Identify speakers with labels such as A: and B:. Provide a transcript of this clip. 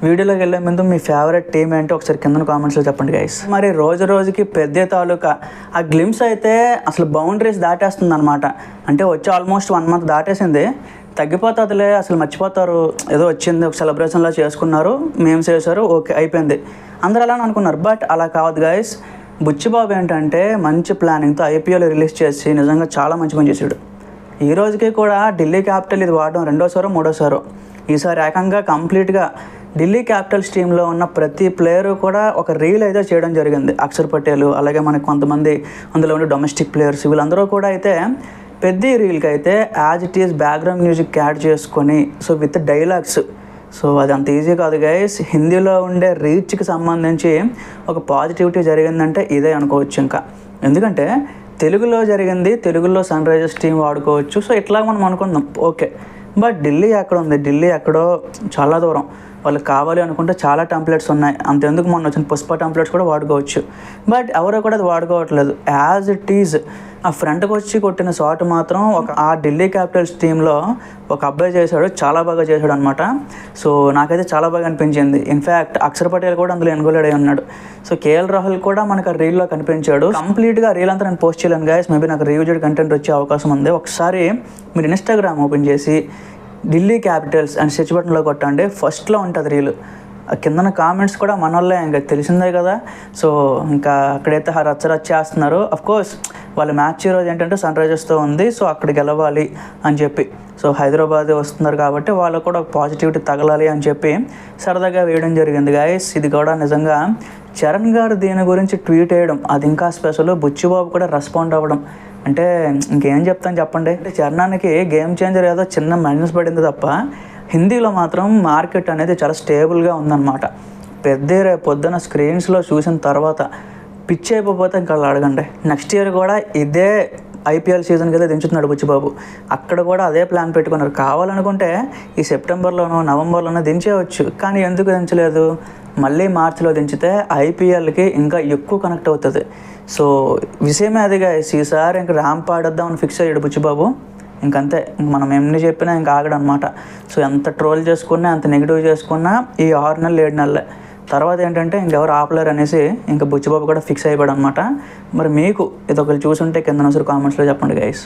A: వీడియోలోకి వెళ్ళే ముందు మీ ఫేవరెట్ టీం ఏంటో ఒకసారి కింద కామెంట్స్లో చెప్పండి గైస్. మరి రోజు రోజుకి పెద్ద తాలూకా ఆ గ్లిమ్స్ అయితే అసలు బౌండరీస్ దాటేస్తుంది అనమాట. అంటే వచ్చి ఆల్మోస్ట్ 1 month దాటేసింది. తగ్గిపోతుందిలే, అసలు మర్చిపోతారు, ఏదో వచ్చింది ఒక సెలబ్రేషన్లో చేసుకున్నారు, మేమ్స్ చేశారు, ఓకే అయిపోయింది, అందరూ అలానే అనుకున్నారు. బట్ అలా కావద్దు గైస్. బుచ్చిబాబు ఏంటంటే మంచి ప్లానింగ్తో ఐపీఎల్ రిలీజ్ చేసి నిజంగా చాలా మంచి పని చేశాడు. ఈ రోజుకి కూడా ఢిల్లీ క్యాపిటల్ ఇది వాడడం 2వ సారో 3వ సారో. ఈసారి ఏకంగా కంప్లీట్గా ఢిల్లీ క్యాపిటల్స్ టీంలో ఉన్న ప్రతి ప్లేయరు కూడా ఒక రీల్ అయితే చేయడం జరిగింది. అక్షర్ పటేల్, అలాగే మనకి కొంతమంది అందులో ఉండే డొమెస్టిక్ ప్లేయర్స్, వీళ్ళందరూ కూడా అయితే పెద్ద రీల్కి అయితే as it is background music add చేసుకొని సో విత్ డైలాగ్స్. సో అది అంత ఈజీ కాదు గైస్. హిందీలో ఉండే రీచ్కి సంబంధించి ఒక పాజిటివిటీ జరిగిందంటే ఇదే అనుకోవచ్చు. ఇంకా ఎందుకంటే తెలుగులో జరిగింది, తెలుగులో సన్ రైజర్స్ టీం వాడుకోవచ్చు, సో ఇట్లా మనం అనుకుందాం ఓకే. బట్ ఢిల్లీ ఎక్కడ ఉంది? ఢిల్లీ ఎక్కడో చాలా దూరం. వాళ్ళకి కావాలి అనుకుంటే చాలా టెంప్లెట్స్ ఉన్నాయి. అంతెందుకు మొన్న వచ్చిన పుష్ప టెంప్లెట్స్ కూడా వాడుకోవచ్చు. బట్ ఎవరో కూడా అది వాడుకోవట్లేదు. యాజ్ ఇట్ ఈజ్ ఆ ఫ్రంట్కి వచ్చి కొట్టిన షాట్ మాత్రం ఆ ఢిల్లీ క్యాపిటల్స్ టీంలో ఒక అబ్బాయి చేశాడు, చాలా బాగా చేశాడు అనమాట. సో నాకైతే చాలా బాగా అనిపించింది. ఇన్ఫ్యాక్ట్ అక్షర్ పటేల్ కూడా అందులో ఇన్వాల్వ్ అయి ఉన్నాడు. సో కేఎల్ రాహుల్ కూడా మనకు ఆ రీల్లో కనిపించాడు. కంప్లీట్గా రీల్ అంతా నేను పోస్ట్ చేయలేను గైస్, మేబీ నాకు రివ్యూజెడ్ కంటెంట్ వచ్చే అవకాశం ఉంది. ఒకసారి మీరు ఇన్స్టాగ్రామ్ ఓపెన్ చేసి ఢిల్లీ క్యాపిటల్స్ అండ్ సెర్చ్ బటన్లో కొట్టండి, ఫస్ట్లో ఉంటుంది రీల్. కిందన కామెంట్స్ కూడా మన వాళ్ళే, ఇంకా తెలిసిందే కదా. సో ఇంకా అక్కడైతే రచ్చ చేస్తున్నారు. అఫ్కోర్స్ వాళ్ళ మ్యాచ్ ఈరోజు ఏంటంటే సన్ రైజర్స్తో ఉంది, సో అక్కడ గెలవాలి అని చెప్పి. సో హైదరాబాద్ వస్తున్నారు కాబట్టి వాళ్ళకు కూడా ఒక పాజిటివిటీ తగలాలి అని చెప్పి సరదాగా వేయడం జరిగింది గైస్. ఇది కూడా నిజంగా చరణ్ గారు దీని గురించి ట్వీట్ వేయడం అది ఇంకా స్పెషల్. బుచ్చిబాబు కూడా రెస్పాండ్ అవ్వడం అంటే ఇంకేం చెప్తాను చెప్పండి. అంటే చరణానికి గేమ్ చేంజర్ ఏదో చిన్న మైనస్ పడింది తప్ప హిందీలో మాత్రం మార్కెట్ అనేది చాలా స్టేబుల్గా ఉందన్నమాట. రేపు పొద్దున స్క్రీన్స్లో చూసిన తర్వాత పిచ్ అయిపోతే ఇంకా అడగండి. నెక్స్ట్ ఇయర్ కూడా ఇదే ఐపీఎల్ సీజన్కి అయితే దించుతున్నాడు బుచ్చిబాబు. అక్కడ కూడా అదే ప్లాన్ పెట్టుకున్నారు. కావాలనుకుంటే ఈ సెప్టెంబర్లోనో నవంబర్లోనో దించేయవచ్చు, కానీ ఎందుకు దించలేదు? మళ్ళీ మార్చిలో దించితే ఐపీఎల్కి ఇంకా ఎక్కువ కనెక్ట్ అవుతుంది. సో విషయమే అదిగా. ఈసారి ఇంకా ర్యాంప్ ఆడేద్దామని ఫిక్స్ అయ్యాడు బుచ్చిబాబు. ఇంకంతే, మనం ఎన్ని చెప్పినా ఇంకా ఆగడనమాట. సో ఎంత ట్రోల్ చేసుకున్నా, ఎంత నెగిటివ్ చేసుకున్నా ఈ 6 నెలలు 7 నెలలే. తర్వాత ఏంటంటే ఇంకెవరు ఆపలేరు అనేసి ఇంకా బుచ్చిబాబు కూడా ఫిక్స్ అయిపోయాడు అనమాట. మరి మీకు ఇది ఒకరు చూసుంటే కింద కామెంట్స్లో చెప్పండి గైస్.